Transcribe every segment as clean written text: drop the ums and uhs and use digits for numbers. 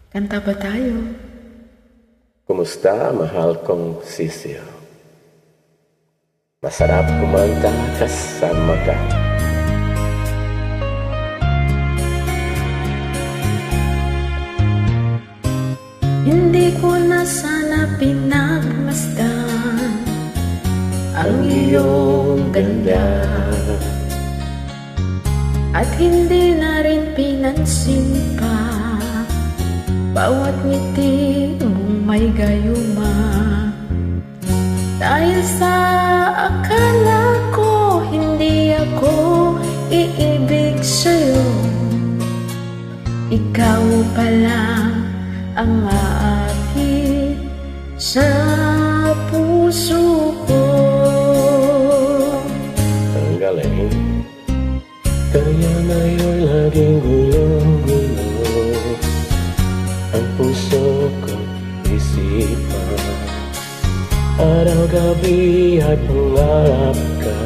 Kanta ba tayo? Kumusta, mahal kong sisiyo? Masarap kumanta kasama ka. Hindi ko na sana pinagmasdan ang iyong ganda, at hindi na rin pinansin pa bawat ngiti mong may gayuma. Dahil sa akala ko hindi ako iibig sa'yo, ikaw pala ang aakit sa puso ko. Ang galing, kaya ngayon'y laging gulong-gulo ang puso ko, isipan. Araw-gabi ay pangarap ka,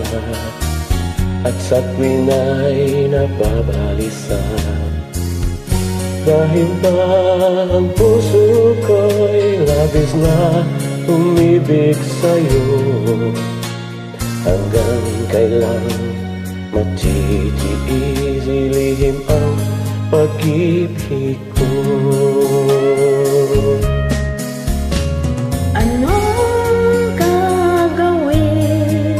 at sa tuwin ay nababalisa. Dahil ba ang puso ko'y labis na umibig sa'yo, hanggang kailan matitiis ilihim ang pag-ibig ko. Anong gagawin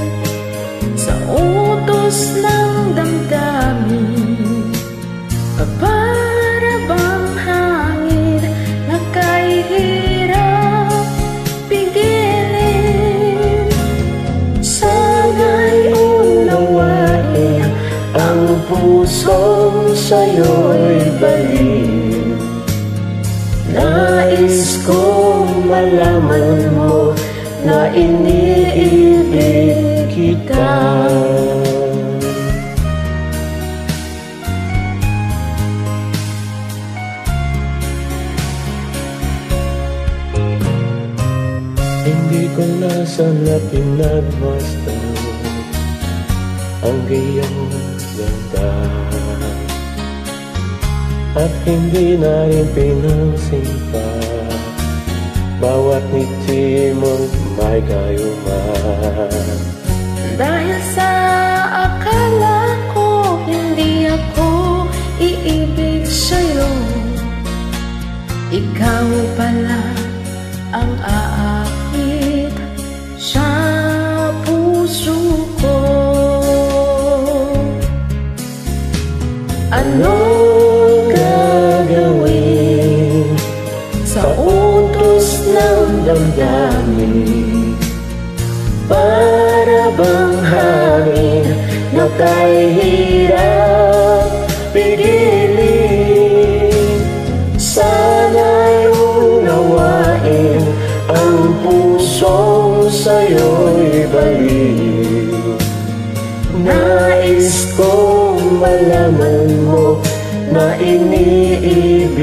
sa utos ng damdamin? Para bang hangin na kahirap pigilin? Sana'y unawain ang pusong sa'yo'y balik. Nais kong malaman mo na iniibig kita. Hindi ko na sana pinagmasdan ang iyong ganda, at hindi na rin pinansin pa bawat ngiti mong may gayuma. Dahil sa akala ko hindi ako iibig sa'yo, ikaw pala ang aakit sa puso ko. Anong gagawin sa utos ng damdamin? Para bang hangin na kahirap pigilin? Sana'y unawain ang pusong sa'yo'y balik. Nais kong malaman mo na iniibig